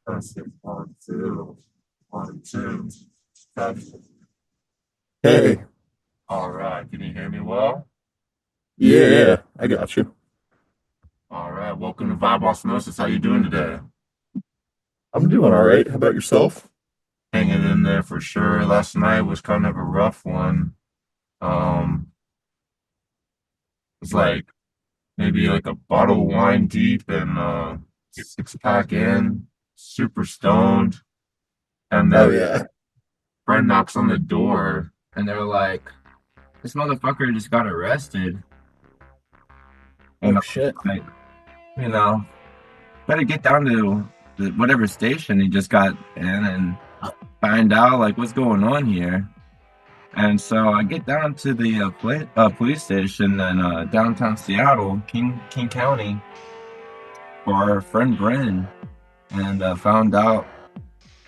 Testing, 1, 2, 1, 2. Testing. Hey, All right, can you hear me well? yeah, I got you. All right, welcome to Vibe Osmosis. How you doing today? I'm doing all right. How about yourself? Hanging in there for sure. Last night was kind of a rough one. Um, it's like maybe like a bottle of wine deep and six pack in, super stoned, and Oh then yeah. friend knocks on the door, and they're like, "This motherfucker just got arrested." You Oh know, shit. like you know, better get down to whatever station he just got in and find out like what's going on here. And so I get down to the police station in downtown Seattle, King County, for our friend Bren, and found out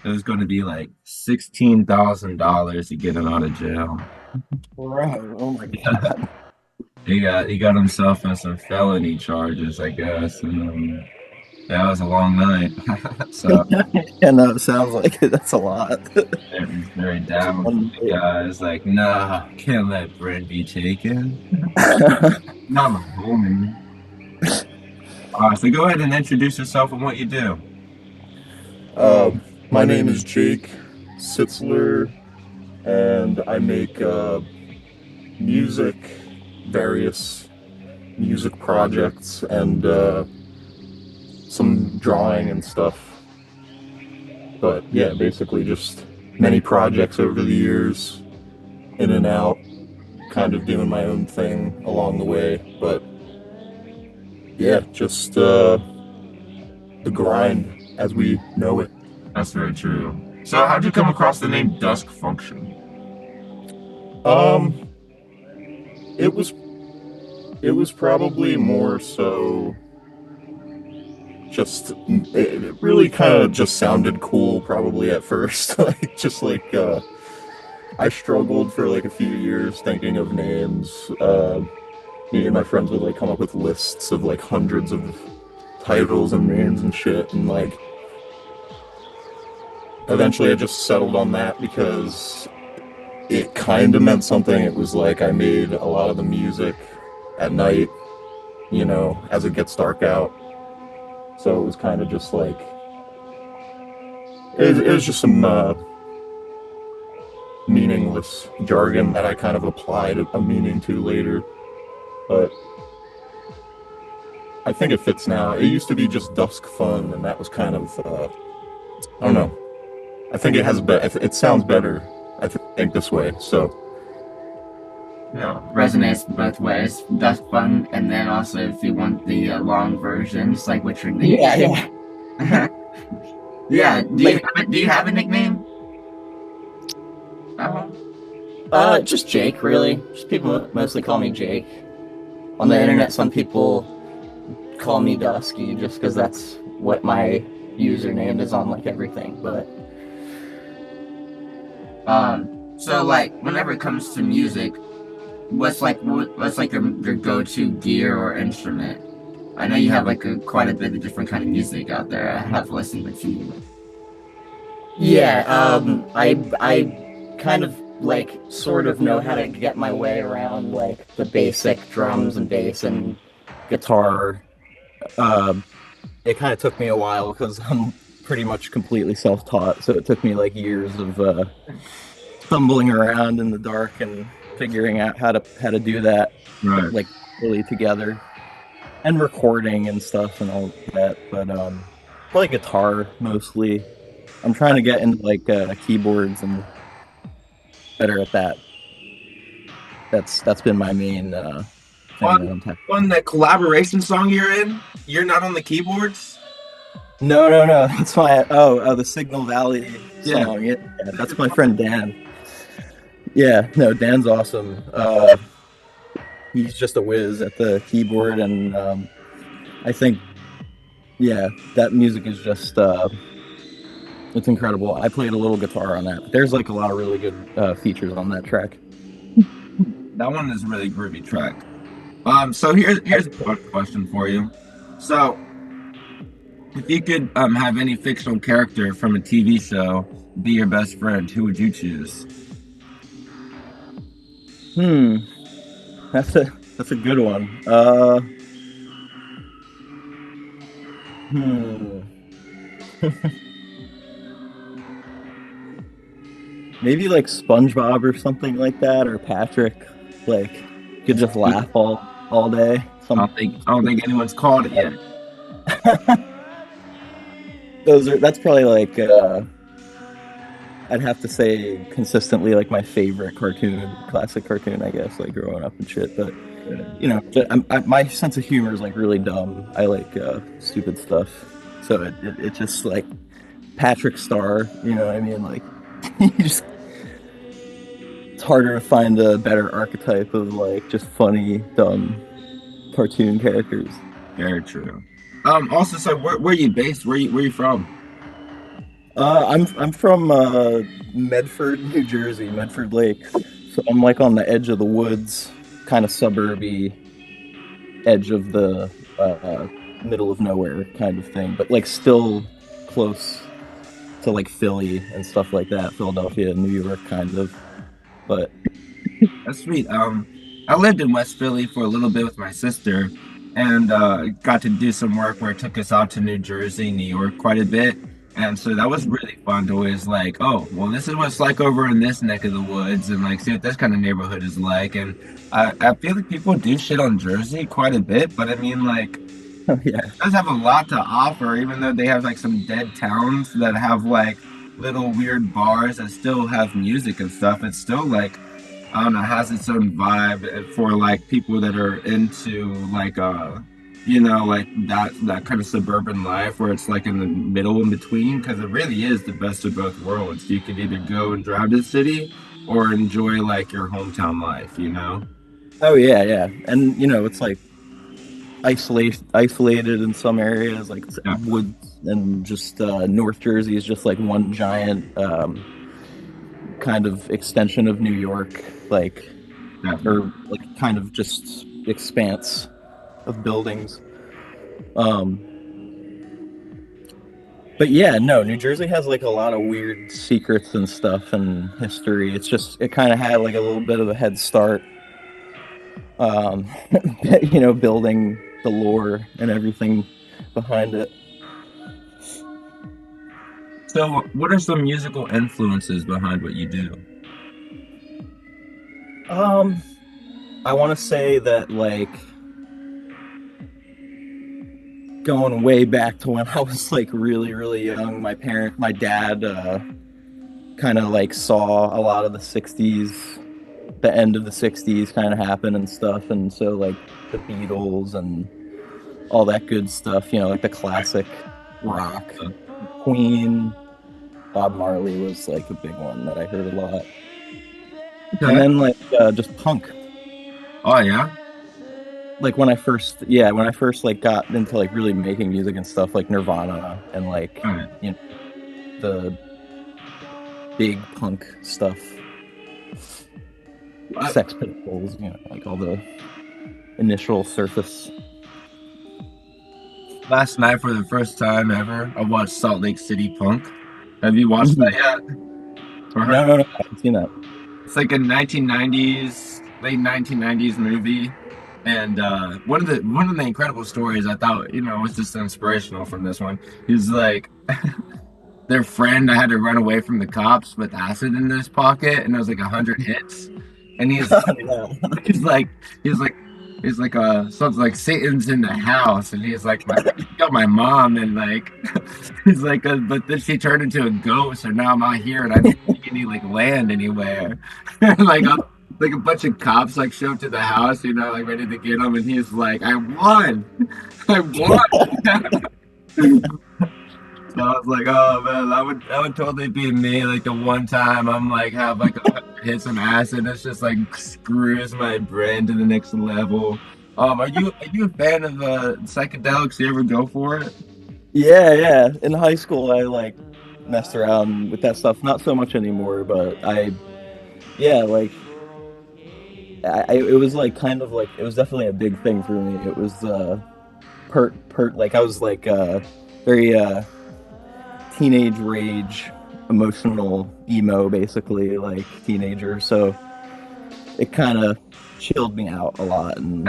it was going to be like $16,000 to get him out of jail. Bro, oh my God. He got himself on some felony charges, I guess, and that was a long night. So And it sounds like it. That's a lot. it was very Just down for one the guys. Like, nah, can't let Brent be taken. night. Not my homie. So go ahead and introduce yourself and what you do. My name is Jake Sitzler, and I make music, various music projects, and some drawing and stuff. But yeah, basically just many projects over the years, in and out, kind of doing my own thing along the way. But yeah, just the grind as we know it. That's very true. So how'd you come across the name Dusk Function? Um, it was it was probably more so just it really kind of just sounded cool probably at first. Like just like I struggled for like a few years thinking of names. Me and my friends would like come up with lists of like hundreds of titles and names and shit, and like eventually I just settled on that because it kind of meant something. It was like I made a lot of the music at night, as it gets dark out. So it was kind of just like it was just some meaningless jargon that I kind of applied a meaning to later. But I think it fits now. It used to be just Dusk Fun, and that was kind of I don't know. I think it sounds better. I think this way. So Resonates both ways. Dusk Fun, and then also if you want the long versions, like what's your name? yeah. Yeah. Do you have a nickname? Uh, Just Jake, really. Just people mostly call me Jake. On the internet, some people call me Dusky just because that's what my username is on like everything. But so like whenever it comes to music, what's like your go-to gear or instrument? I know you have like quite a bit of different kind of music out there. I have listened to a few. yeah, I kind of like sort of know how to get my way around like the basic drums and bass and guitar. Um, it kind of took me a while because I'm pretty much completely self-taught, so it took me like years of stumbling around in the dark and figuring out how to do that Right. like really together and recording and stuff and all that. But play guitar mostly. I'm trying to get into like keyboards and better at that. That's been my main thing that On I'm tackling. on that collaboration song you're in, you're not on the keyboards? No. That's my the Signal Valley Yeah. song. Yeah, that's my friend Dan. Yeah, no, Dan's awesome. He's just a whiz at the keyboard, and I think, yeah, that music is just it's incredible. I played a little guitar on that. There's like a lot of really good features on that track. That one is a really groovy track. So here's a question for you. So If you could have any fictional character from a TV show be your best friend, who would you choose? Hmm, that's a good one. Hmm, maybe like SpongeBob or something like that, or Patrick. Like, you could just laugh all day. I don't think anyone's called it yet. That's probably like I'd have to say consistently like my favorite classic cartoon, I guess, like growing up and shit. But my sense of humor is like really dumb. I like stupid stuff, so it just like Patrick Star. You know what I mean? Like, you just it's harder to find a better archetype of like just funny, dumb cartoon characters. Very true. Also, so where are you based? Where you from? I'm from Medford, New Jersey, Medford Lakes. So I'm like on the edge of the woods, kind of suburby edge of the middle of nowhere kind of thing, but like still close to like Philly and stuff like that, Philadelphia, New York, kind of. But That's sweet. I lived in West Philly for a little bit with my sister, and got to do some work where it took us out to New Jersey, New York quite a bit. And so that was really fun to always like, oh, well, this is what it's like over in this neck of the woods, and like see what this kind of neighborhood is like. And I feel like people do shit on Jersey quite a bit, but I mean, like, yeah, it does have a lot to offer, even though they have like some dead towns that have like little weird bars that still have music and stuff. It's still like, I don't know, has its own vibe for like people that are into like like that kind of suburban life where it's like in the middle in between, because it really is the best of both worlds. You could either go and drive to the city or enjoy like your hometown life, you know? oh yeah, yeah, and it's like isolated in some areas, like Yeah, woods, and just North Jersey is just like one giant kind of extension of New York, like, definitely. or like kind of just expanse of buildings. Um, but yeah, no, New Jersey has like a lot of weird secrets and stuff and history. It kind of had like a little bit of a head start, um, building the lore and everything behind it. So, what are some musical influences behind what you do? Um, I want to say that like going way back to when I was like really, really young, my dad, kind of like saw a lot of the end of the 60s kind of happen and stuff. And so like the Beatles and all that good stuff, like the classic rock, Uh, Queen, Bob Marley was like a big one that I heard a lot. And Okay. then like just punk. Oh yeah. Like when I first like got into like really making music and stuff, like Nirvana and like, All right. the big punk stuff, Uh, Sex Pistols, like all the initial surface. Last night, for the first time ever, I watched Salt Lake City Punk. Have you watched that No, yet? Or heard? no, no, I haven't seen that. It's like a 1990s, late 1990s movie. And one of the incredible stories I thought, was just inspirational from this one. He's like their friend I had to run away from the cops with acid in his pocket, and it was like 100 hits. And No. he's like he's like he's like something like Satan's in the house, and he's like got my mom, and like he's like but then she turned into a ghost, and now I'm out here and I don't see any like land anywhere. like like a bunch of cops like show up to the house, like ready to get him, and he's like, I won. I won. So I was like, oh man, that would totally be me. Like the one time I'm like have like hit some acid, it's just like screws my brain to the next level. Are you a fan of psychedelics? You ever go for it? Yeah, yeah. In high school, I like messed around with that stuff. Not so much anymore, but yeah, like it was like kind of like it was definitely a big thing for me. It was like I was like very teenage rage, emotional emo, basically, like teenager. So it kind of chilled me out a lot and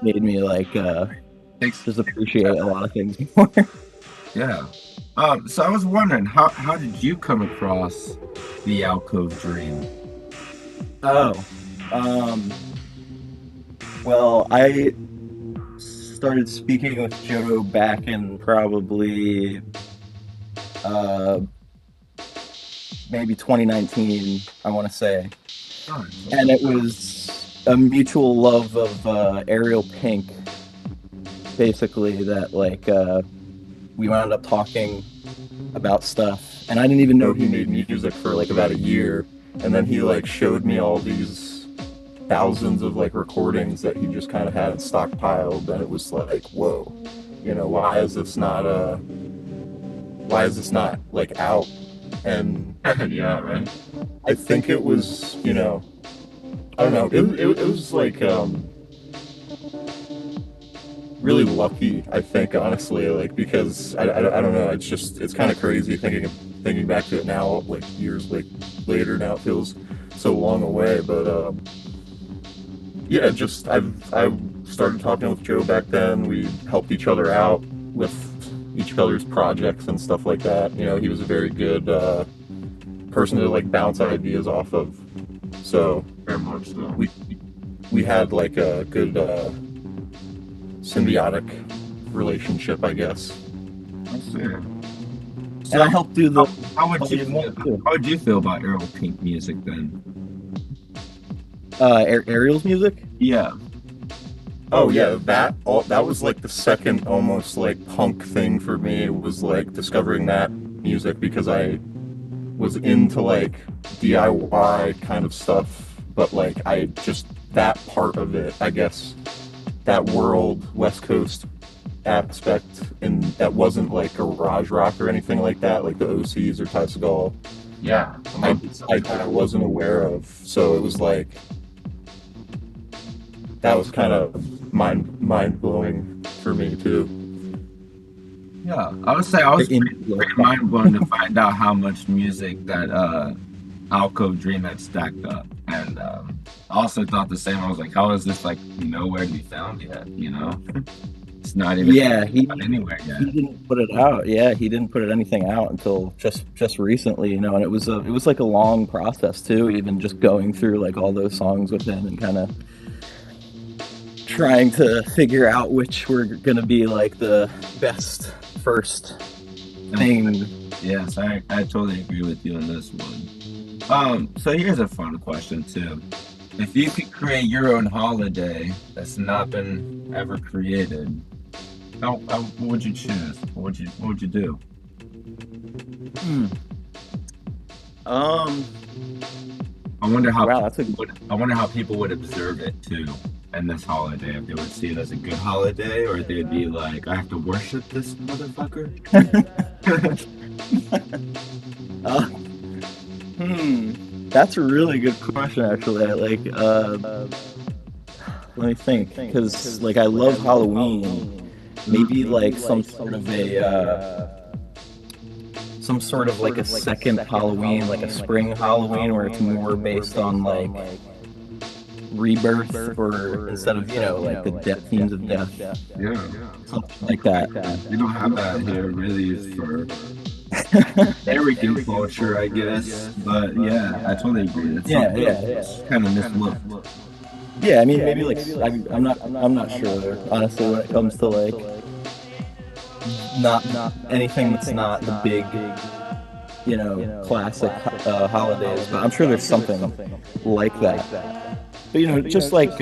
made me like just appreciate a lot of things more. Yeah. So I was wondering, how did you come across the Alcove Dream? Oh, um, well, I started speaking with Joe back in probably uh, maybe 2019, I want to say. Oh, And it was a mutual love of Ariel Pink, basically, that like we wound up talking about stuff. And I didn't even know he made music for like about a year. And then he like showed me all these thousands of like recordings that he just kind of had stockpiled, and it was like, whoa, you know, why is this not like out? And yeah, right. I think it was, you know, I don't know, it was like really lucky, I think, honestly, like, because I don't know, it's kind of crazy thinking back to it now, like years like later. Now it feels so long away, but yeah, just I started talking with Joe back then. We helped each other out with each other's projects and stuff like that. You know, he was a very good person to like bounce ideas off of. So Very much so. we had like a good symbiotic relationship, I guess. I see. And I helped do the. How would you feel about Ariel Pink music then? Ariel's music? Yeah. Oh yeah, that was like the second almost like punk thing for me. It was like discovering that music because I was into like DIY kind of stuff, but like I just that part of it, I guess, that world, West Coast aspect, and that wasn't like garage rock or anything like that, like the OCs or Ty Segall. Yeah. I wasn't aware of, so it was like that was kind of mind blowing for me too. Yeah, I would say I was pretty mind blown to find out how much music that Alcove Dream had stacked up, and I also thought the same. I was like, how is this like nowhere to be found yet? You know, it's not even anywhere yet. He didn't put it out. Yeah, he didn't put anything out until just recently. You know, and it was like a long process too. Even just going through like all those songs with him and kind of trying to figure out which were gonna be like the best first thing. Yes, I totally agree with you on this one. So here's a fun question too. If you could create your own holiday that's not been ever created, what would you choose? What would you do? I wonder how I wonder how people would observe it too. And this holiday, if they would see it as a good holiday, or if they'd be like, I have to worship this motherfucker. That's a really good question, actually. Like, let me think, because like I love Halloween. Maybe like some sort of like a second Halloween, like a spring Halloween, where it's more based on like rebirth, or instead of, you know, like the themes of death. Yeah, something like that. We don't have that here really for American culture, I guess. But yeah, I totally agree. It's kind of mislooked. Yeah, I mean, maybe like I'm not sure, honestly, when it comes to like not anything that's not the big, you know, classic holidays. But I'm sure there's something like that. But, you know, just like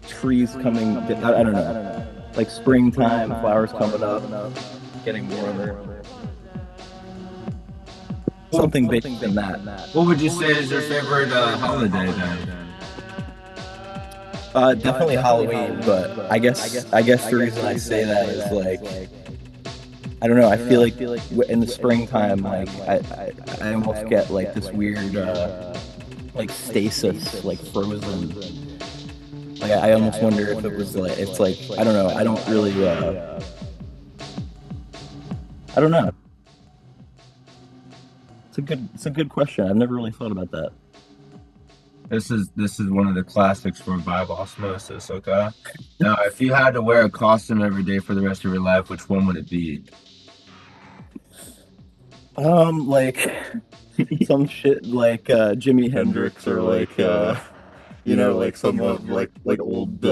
trees coming, I don't know, like springtime, flowers coming up, getting warmer. Something big than that. What would you say is your favorite holiday then? Definitely Halloween, but I guess the reason I say that is like, I don't know, I feel like in the springtime, like I almost get like this weird like stasis, like frozen Like I almost wonder if it was like it's like I don't know. I don't really. I don't know. It's a good question. I've never really thought about that. This is one of the classics for Vibe Osmosis, okay? Now, if you had to wear a costume every day for the rest of your life, which one would it be? Like some shit like Jimi Hendrix or like like some of like old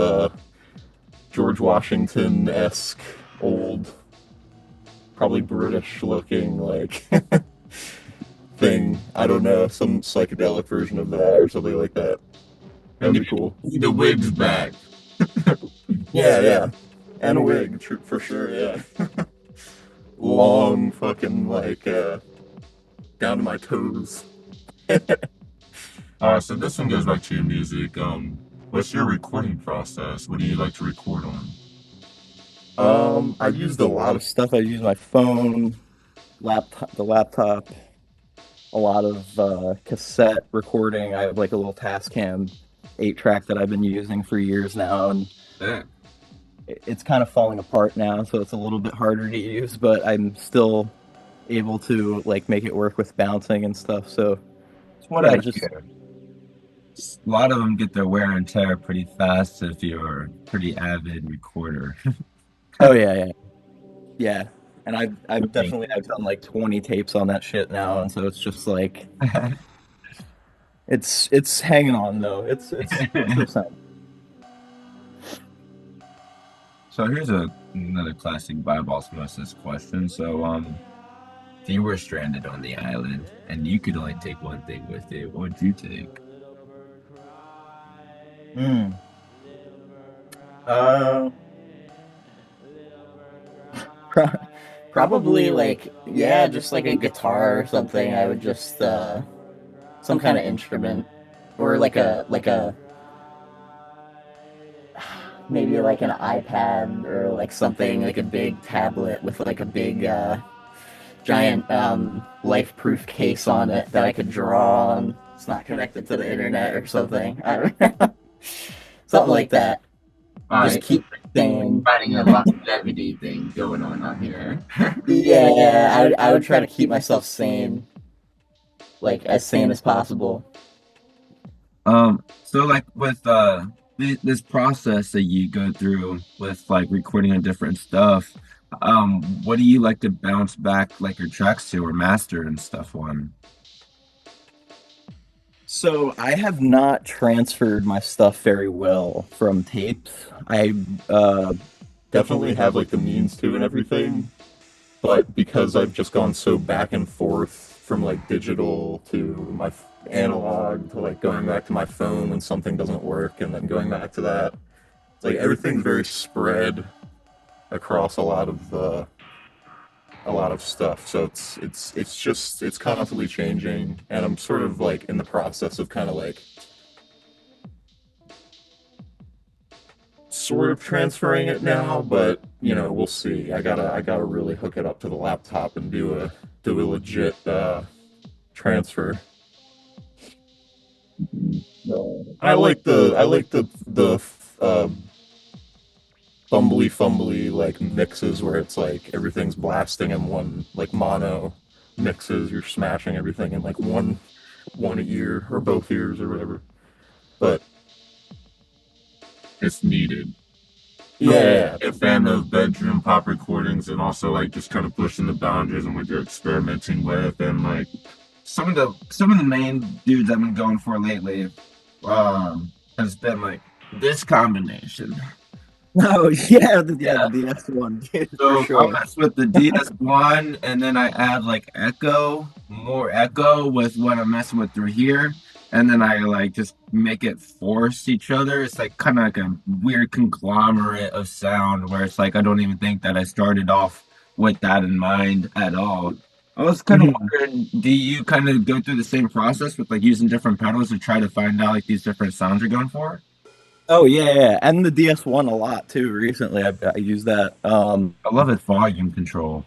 George Washington-esque, old, probably British looking like thing. I don't know, some psychedelic version of that or something like that. That'd be cool. The wig's back. Yeah. And a wig, for sure, yeah. Long fucking like down to my toes. So this one goes back to your music. What's your recording process? What do you like to record on? I've used a lot of stuff. I use my phone, the laptop, a lot of cassette recording. I have like a little Tascam 8-track that I've been using for years now, and it's kind of falling apart now, so it's a little bit harder to use, but I'm still able to like make it work with bouncing and stuff. So it's what I hear. A lot of them get their wear and tear pretty fast if you're a pretty avid recorder. Oh yeah. And I've definitely done like 20 tapes on that shit now, and so it's just like it's hanging on though. It's So here's another classic Vibe Osmosis question. So if you were stranded on the island and you could only take one thing with you, what would you take? Probably like just like a guitar or something. I would just some kind of instrument, or like a maybe like an iPad or like something like a big tablet with like a big giant life-proof case on it that I could draw on. It's not connected to the internet or something. I don't know. Something like that. Just keep things. Finding a longevity thing going on here. Yeah, I would try to keep myself sane, like as sane as possible. So like with this process that you go through with like recording on different stuff, what do you like to bounce back like your tracks to or master and stuff on? So I have not transferred my stuff very well from tapes. I definitely have like the means to and everything, but because I've just gone so back and forth from like digital to my analog to like going back to my phone when something doesn't work and then going back to that, it's like everything's very spread across a lot of stuff, so it's constantly changing, and I'm sort of like in the process of kind of like sort of transferring it now, but we'll see. I gotta really hook it up to the laptop and do a legit transfer. I like the fumbly like mixes where it's like everything's blasting in one, like mono mixes. You're smashing everything in like one ear or both ears or whatever. But it's needed. Yeah. A fan of bedroom pop recordings and also like just kind of pushing the boundaries and what you're experimenting with, and like some of the main dudes I've been going for lately has been like this combination. Oh yeah, the DS1. Dude, so sure. I mess with the DS1, and then I add like more echo with what I'm messing with through here, and then I like just make it force each other. It's like kind of like a weird conglomerate of sound where it's like I don't even think that I started off with that in mind at all. I was kind of wondering, do you kind of go through the same process with like using different pedals to try to find out like these different sounds you're going for? Oh yeah, and the DS1 a lot too. Recently, I use that. I love its volume control.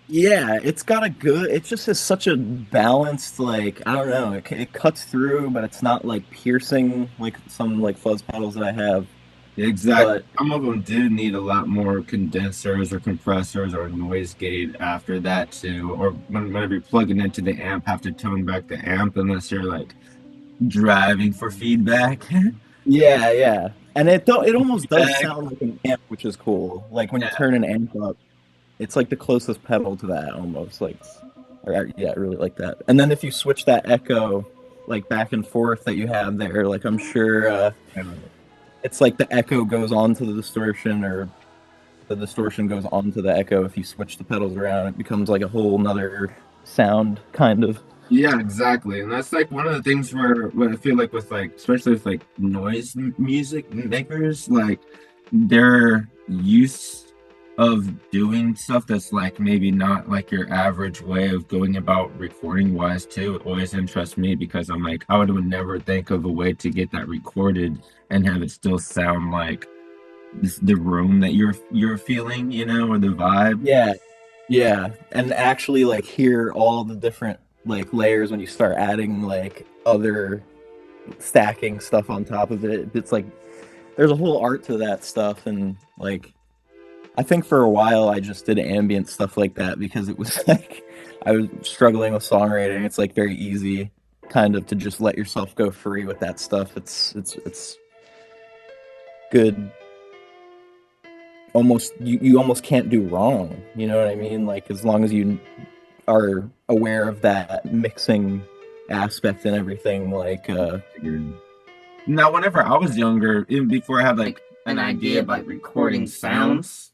Yeah, it's got a good. It just has such a balanced, like I don't know. It cuts through, but it's not like piercing like some like fuzz pedals that I have. Exactly. But Some of them do need a lot more condensers or compressors or noise gate after that too. Or whenever you're plugging into the amp, have to tone back the amp unless you're like driving for feedback. yeah, yeah, and it almost does Feedback. sound like an amp, which is cool. Like when you turn an amp up, it's like the closest pedal to that almost. Like, yeah, I really like that. And then if you switch that echo like back and forth that you have there, like I'm sure Yeah. it's like the echo goes onto the distortion or the distortion goes onto the echo. If you switch the pedals around, it becomes like a whole nother sound kind of. Yeah, exactly. And that's like one of the things where what I feel like with like especially with like noise music makers, like their use of doing stuff that's like maybe not like your average way of going about recording wise too. It always interests me because I'm like would never think of a way to get that recorded and have it still sound like the room that you're feeling, or the vibe. Yeah, yeah, and actually like hear all the different like layers when you start adding like other stacking stuff on top of it. It's like there's a whole art to that stuff, and like I think for a while I just did ambient stuff like that because it was like I was struggling with songwriting. It's like very easy kind of to just let yourself go free with that stuff. It's good. Almost you almost can't do wrong. You know what I mean? Like as long as you are aware of that mixing aspect and everything, like Now, whenever I was younger, even before I had like Like an idea of like recording sounds.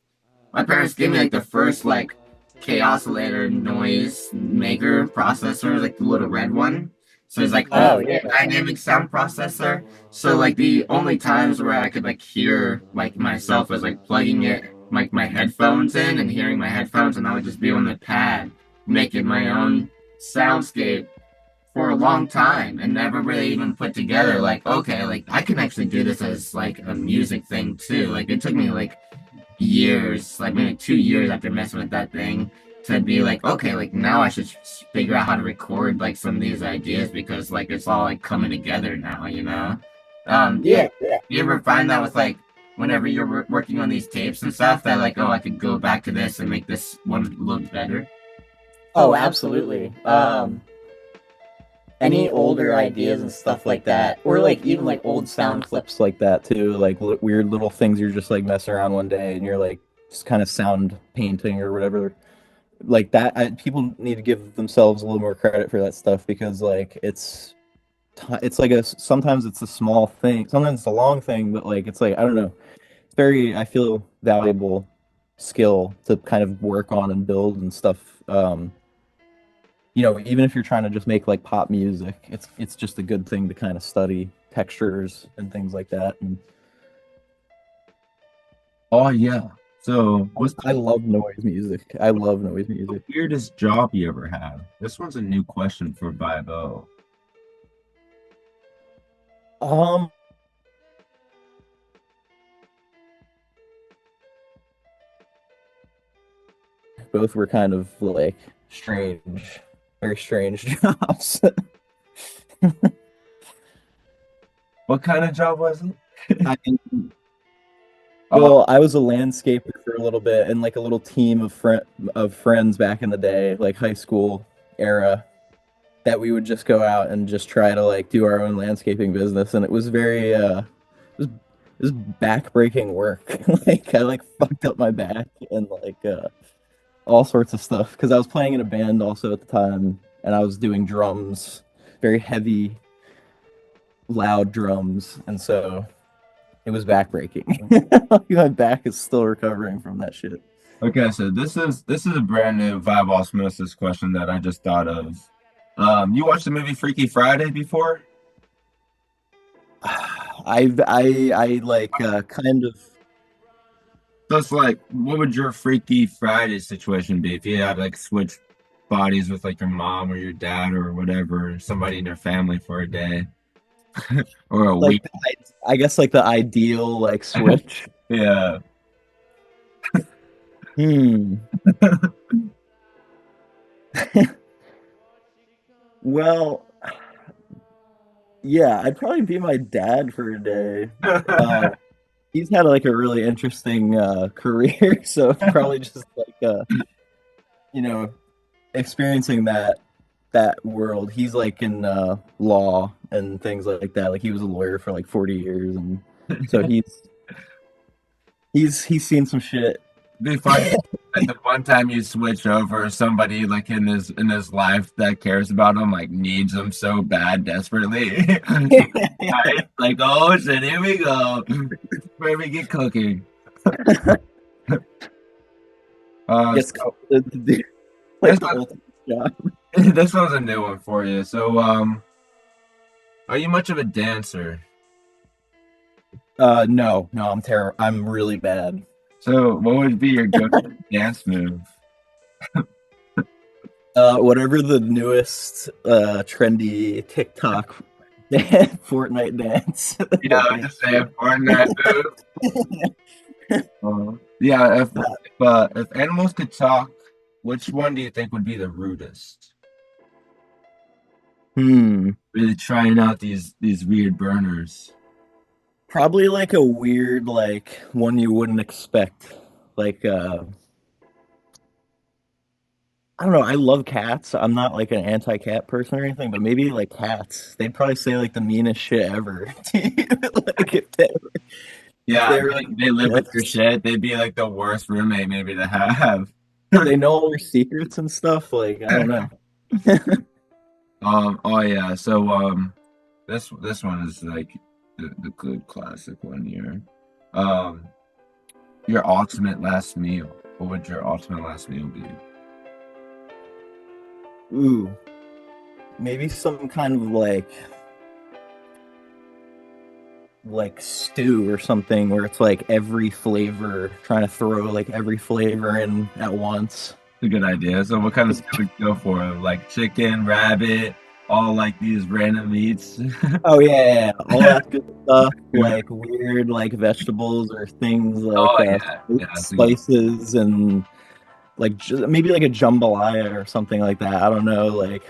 My parents gave me like the first like K-oscillator noise maker processor, like the little red one. So it's like Oh a yeah. dynamic sound processor. So like the only times where I could like hear like myself was like plugging it like my headphones in and hearing my headphones, and I would just be on the pad making my own soundscape for a long time and never really even put together like, okay, like I can actually do this as like a music thing too. Like it took me like years, like maybe 2 years after messing with that thing, to be like, okay, like now I should figure out how to record like some of these ideas because like it's all like coming together now, you know? Yeah. You ever find that with like whenever you're working on these tapes and stuff that like, oh, I could go back to this and make this one look better? Oh, absolutely. Any older ideas and stuff like that, or like even like old sound clips. like that too, like weird little things you're just like messing around one day and you're like just kind of sound painting or whatever like that. People need to give themselves a little more credit for that stuff because like it's like sometimes it's a small thing, sometimes it's a long thing, but like it's like I don't know, it's very I feel valuable skill to kind of work on and build and stuff. Even if you're trying to just make like pop music, it's just a good thing to kind of study textures and things like that. And oh yeah. So what's I the love noise music. I love noise music. weirdest job you ever had? This one's a new question for Vibe. Um, both were kind of like strange, very strange jobs. What kind of job was it? I mean, Oh, well, I was a landscaper for a little bit and like a little team of friends back in the day, like high school era, that we would just go out and just try to like do our own landscaping business, and it was very it was back-breaking work. Like I like fucked up my back and like all sorts of stuff because I was playing in a band also at the time, and I was doing drums, very heavy, loud drums, and so it was backbreaking. My back is still recovering from that shit. okay. So this is a brand new Vibe Osmosis question that I just thought of. You watched the movie Freaky Friday before? I like kind of So it's like, what would your Freaky Friday situation be if you had like switch bodies with like your mom or your dad or whatever, somebody in your family for a day or a like week? I guess like the ideal like switch. Yeah. Hmm. Well, yeah, I'd probably be my dad for a day. He's had like a really interesting career, so probably just like you know, experiencing that world. He's like in law and things like that. Like he was a lawyer for like 40 years, and so he's seen some shit. Be funny. Like the one time you switch over, somebody like in his life that cares about him, like needs him so bad, desperately. Right? Like, oh shit, here we go. Where we get cooking. Gets So called to do like this the one, ultimate job. this one's a new one for you. So, are you much of a dancer? No, I'm terrible. I'm really bad. So, what would be your go-to dance move? Whatever the newest trendy TikTok Fortnite dance. Yeah, I was just saying Fortnite move. Yeah, if animals could talk, which one do you think would be the rudest? Really trying out these weird burners. Probably like a weird like one you wouldn't expect. Like I don't know, I love cats. I'm not like an anti-cat person or anything, but maybe like cats. They'd probably say like the meanest shit ever. Like if Yeah, they were like they live with your shit. They'd be like the worst roommate maybe to have. they know all your secrets and stuff. Like I don't know. Oh yeah. So this one is like the good classic one here. Um, your ultimate last meal. What would your ultimate last meal be? Ooh, maybe some kind of like stew or something where it's like every flavor, trying to throw like every flavor in at once. A good idea. So what kind of stuff would you go for? Like chicken, rabbit, all like these random meats. Oh yeah, all that good stuff, like weird like vegetables or things like Oh yeah, yeah. That's a good. spices and like maybe like a jambalaya or something like that. I don't know, like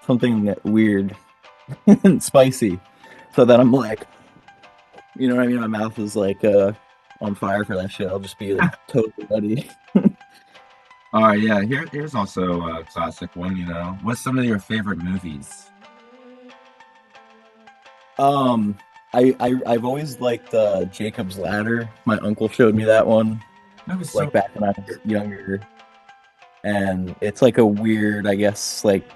something weird and spicy, so that I'm like, you know what I mean? My mouth is like on fire for that shit. I'll just be like totally ready. All right, yeah. Here's also a classic one. What's some of your favorite movies? I've always liked Jacob's Ladder. My uncle showed me that one That was like back when I was younger, and it's like a weird, I guess, like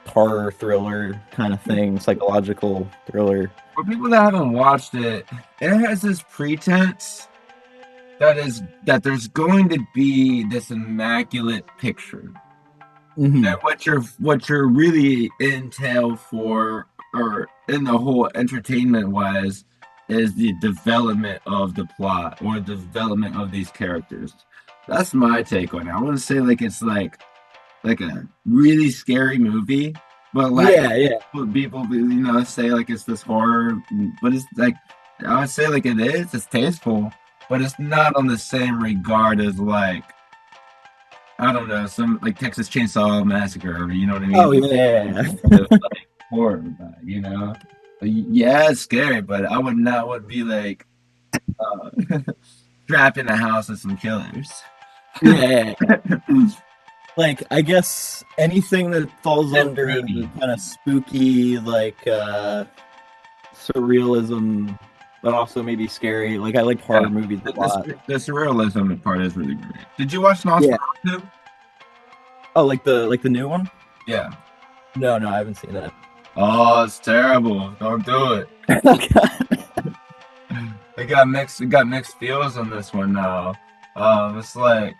horror thriller kind of thing, psychological thriller. For people that haven't watched it, it has this pretense that there's going to be this immaculate picture. Mhm. And what you're really entail for, or in the whole entertainment wise, is the development of the plot or the development of these characters. That's my take on it. I want to say like it's like a really scary movie, but like Yeah. what people say like it's this horror, but it's like I would say like it is. It's tasteful, but it's not on the same regard as like I don't know some like Texas Chainsaw Massacre, or you know what I mean? Oh yeah. It's like horror, yeah, it's scary, but I would be like trapped in a house with some killers. Yeah. Like I guess anything that falls under Creepy. kind of spooky, like surrealism, but also maybe scary. Like I like horror Yeah, movies a lot. the surrealism part is really great. Did you watch Yeah. Nosferatu? Oh, like the new one? Yeah. No, I haven't seen that. Oh, it's terrible. Don't do it. It got mixed feels on this one now. It's like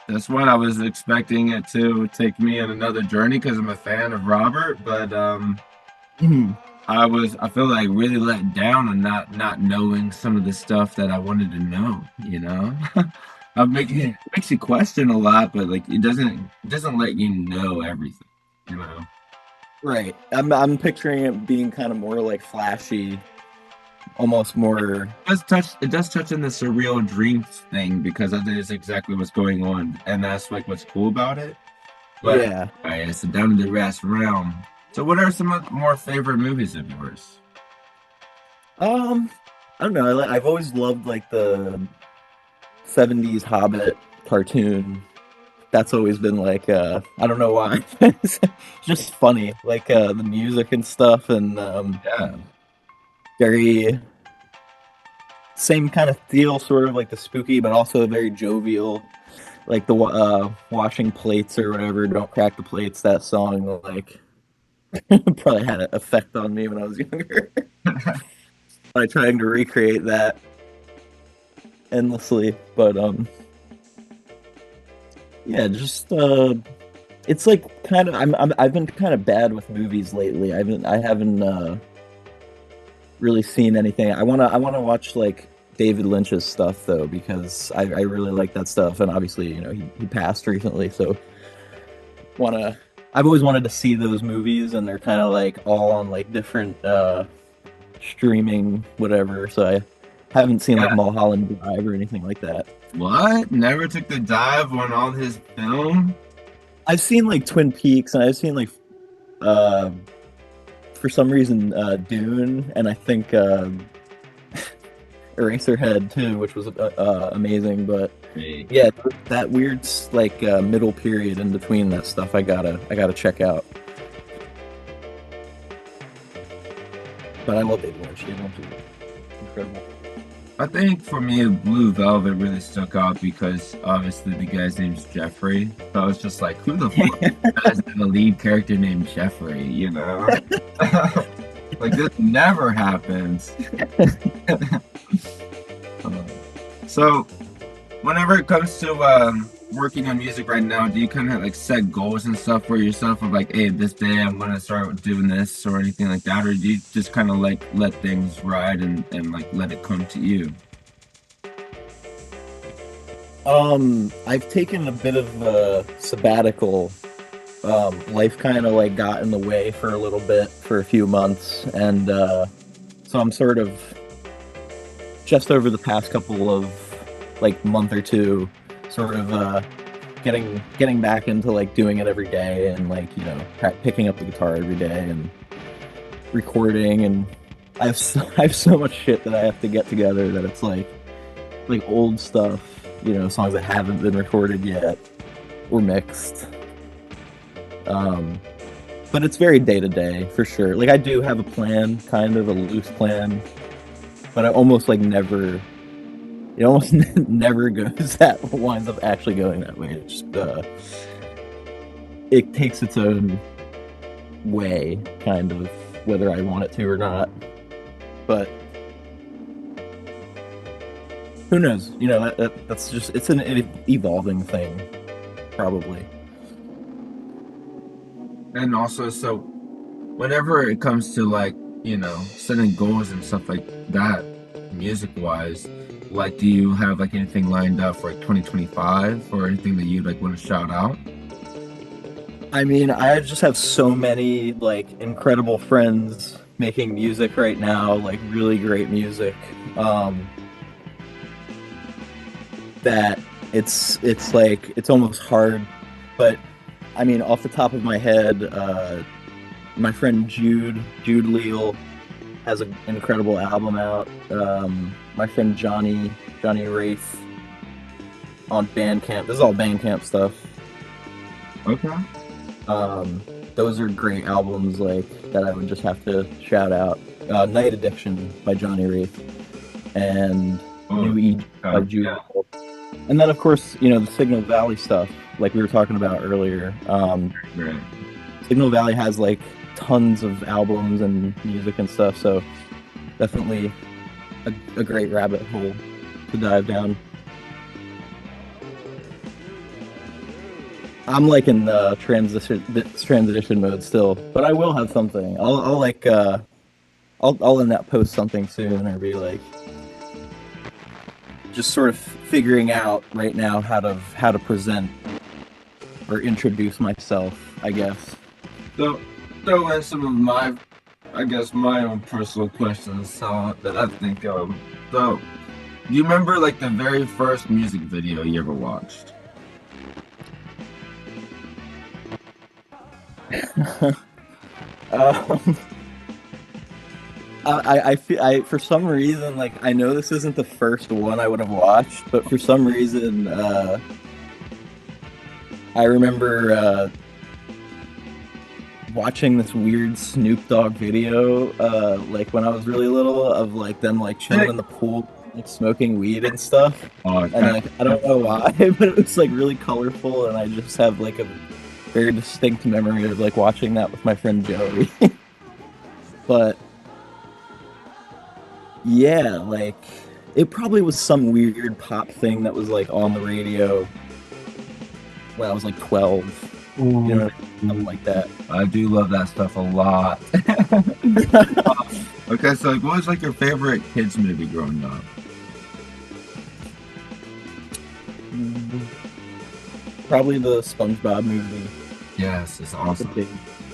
this one I was expecting it to take me on another journey because I'm a fan of Robert, but Mhm. I feel like really let down on not knowing some of the stuff that I wanted to know. It makes you question a lot, but like it doesn't let you know everything. Right. I'm picturing it being kind of more like flashy, almost more. It does touch on the surreal dream thing because that is exactly what's going on, and that's like what's cool about it. But Yeah. all right, so down to the rest realm. So, what are some more favorite movies of yours? I don't know. I've always loved like the '70s Hobbit cartoon. That's always been like I don't know why. It's just funny, like the music and stuff, and Yeah, very same kind of feel, sort of like the spooky, but also very jovial. Like the washing plates or whatever. Don't crack the plates. That song like probably had an effect on me when I was younger. I trying to recreate that endlessly, but yeah, just it's like kind of I've been kind of bad with movies lately. I haven't really seen anything. I wanna watch like David Lynch's stuff though because I really like that stuff, and obviously he passed recently, so wanna I've always wanted to see those movies, and they're kind of like all on like different streaming whatever. So I haven't seen like yeah. Mulholland Drive or anything like that. What? Never took the dive on all his film? I've seen like Twin Peaks, and I've seen like uh, for some reason Dune, and I think Eraserhead too, which was amazing. But Great. yeah, that weird like middle period in between that stuff, I gotta check out. But I love David Lynch. David Lynch is incredible. I think for me, Blue Velvet really stuck out because obviously the guy's name's Jeffrey. So I was just like, who the fuck has the lead character named Jeffrey? You know, like this never happens. So, whenever it comes to working on music right now, do you kind of like set goals and stuff for yourself of like, hey, this day I'm gonna start doing this or anything like that, or do you just kind of like let things ride and like let it come to you? I've taken a bit of a sabbatical. Life kind of like got in the way for a little bit for a few months, and so I'm sort of just over the past couple of like month or two, sort of getting back into like doing it every day, and like picking up the guitar every day and recording, and I have so much shit that I have to get together that it's like old stuff, songs that haven't been recorded yet or mixed. But it's very day to day for sure. Like I do have a plan, kind of a loose plan, but I almost like never. It almost never goes that winds up actually going that way. It just it takes its own way, kind of, whether I want it to or not. But who knows? That's just it's an evolving thing, probably. And also, so whenever it comes to like, setting goals and stuff like that, music wise, like, do you have like anything lined up for like 2025 or anything that you like want to shout out? I mean, I just have so many like incredible friends making music right now, like really great music. That it's like it's almost hard, but I mean, off the top of my head, my friend Jude Leal has an incredible album out. My friend Johnny Rafe on Bandcamp. This is all Bandcamp stuff. Okay. Those are great albums, like that I would just have to shout out. Night Addiction by Johnny Rafe and New Egypt by Jude yeah. Leal. And then, of course, the Signal Valley stuff, like we were talking about earlier. Right. Signal Valley has like tons of albums and music and stuff, so definitely a great rabbit hole to dive down. I'm like in transition mode still, but I will have something. I'll in that post something soon, or be like just sort of figuring out right now how to present or introduce myself, I guess. So throw in some of my, I guess, my own personal questions that I think of. So, do you remember like the very first music video you ever watched? um, I feel for some reason, like, I know this isn't the first one I would have watched, but for some reason, I remember watching this weird Snoop Dogg video, like when I was really little, of like them like chilling in the pool, like smoking weed and stuff. Oh, And like, I don't know why, but it was like really colorful, and I just have like a very distinct memory of like watching that with my friend Joey. But yeah, like it probably was some weird pop thing that was like on the radio when I was like 12. You know, something like that. I do love that stuff a lot. Okay, so like, what was like your favorite kids movie growing up? Probably the SpongeBob movie. Yes, it's The awesome.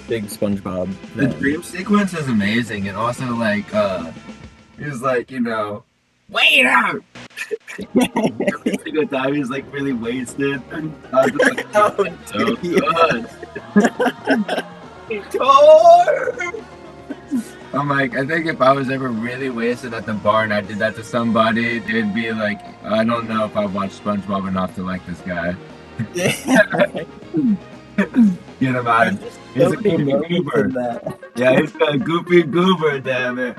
big SpongeBob. The fan. dream sequence is amazing, and also like he was like, wait out. Every single time he's like really wasted. I was just like, oh, it's so good. I'm like, I think if I was ever really wasted at the bar and I did that to somebody, they'd be like, I don't know if I watched SpongeBob enough to like this guy. Get him out of here. He's a goofy goober. Yeah, he's a goofy goober, damn it.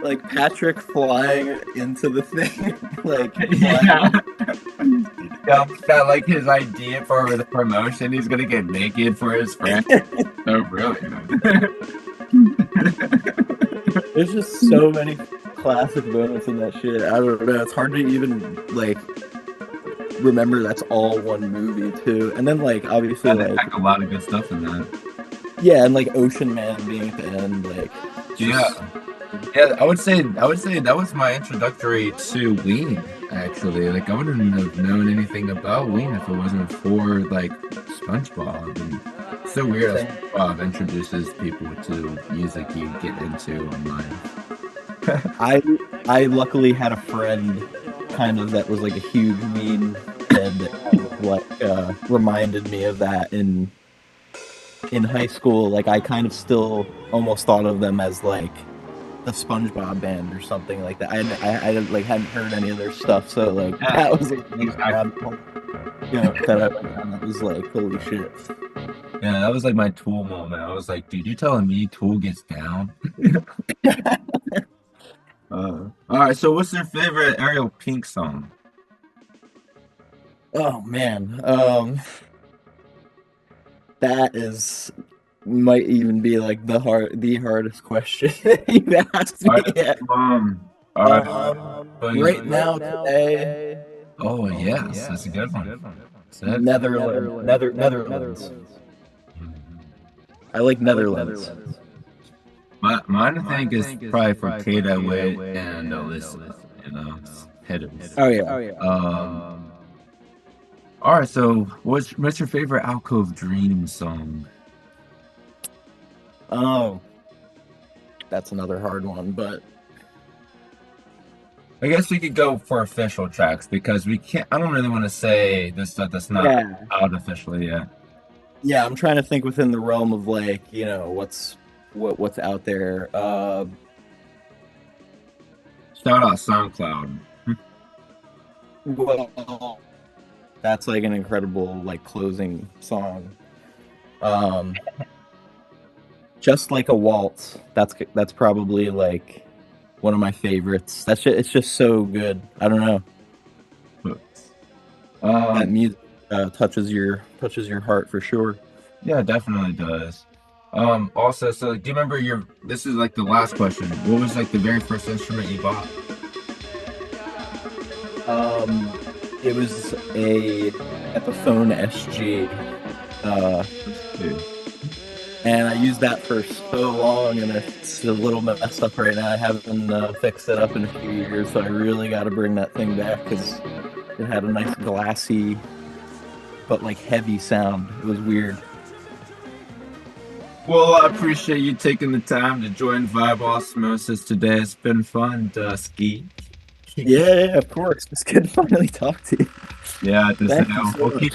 Like Patrick flying into the thing. Like, Yeah. Got like his idea for the promotion. He's gonna get naked for his friend. So brilliant. there's just so many classic moments in that shit. I don't know. It's hard to even like remember that's all one movie too. And then like obviously They like pack a lot of good stuff in that. yeah, and like Ocean Man being at the end, like just, Yeah, I would say that was my introductory to Ween, actually. Like, I wouldn't have known anything about Ween if it wasn't for like SpongeBob. And it's so weird how SpongeBob introduces people to music you get into online. I luckily had a friend kind of that was like a huge Ween head that kind of like reminded me of that in high school. Like I kind of still almost thought of them as like the SpongeBob band or something like that. I like hadn't heard any of their stuff, so like that was like, that was like holy shit. Yeah, that was like my Tool moment. I was like, dude, you telling me Tool gets down? All right, so what's your favorite Ariel Pink song? Oh man, that is might even be like the hardest question you've asked me yet. Right now today. Oh yes, that's a good one. Netherlands. I like Netherlands. Mine, I think, is probably for Kata Wade and Alyssa. Headers. Oh yeah. All right, so what's your favorite Alcove Dream song? Oh, that's another hard one, but I guess we could go for official tracks because we can't. I don't really want to say this stuff that's not out officially yet. Yeah, I'm trying to think within the realm of like what's out there. Shout out SoundCloud. Well, that's like an incredible like closing song. Just Like a Waltz. That's probably like one of my favorites. It's just so good. I don't know. That music touches your heart for sure. Yeah, it definitely does. Also, so do you remember this is like the last question. What was like the very first instrument you bought? It was a Epiphone SG. And I used that for so long, and it's a little messed up right now. I haven't fixed it up in a few years, so I really got to bring that thing back because it had a nice glassy, but like heavy sound. It was weird. Well, I appreciate you taking the time to join Vibe Osmosis today. It's been fun, Dusky. Yeah, of course. It's good to finally talk to you. Yeah, Thank you so we'll much. keep